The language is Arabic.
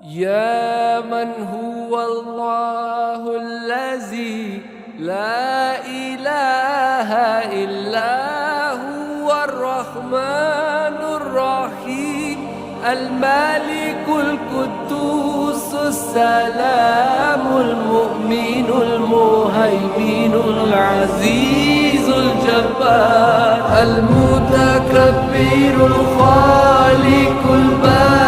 يا من هو الله الذي لا إله إلا هو الرحمن الرحيم الملك القدوس السلام المؤمن المهيمن العزيز الجبار المتكبر الخالق البارئ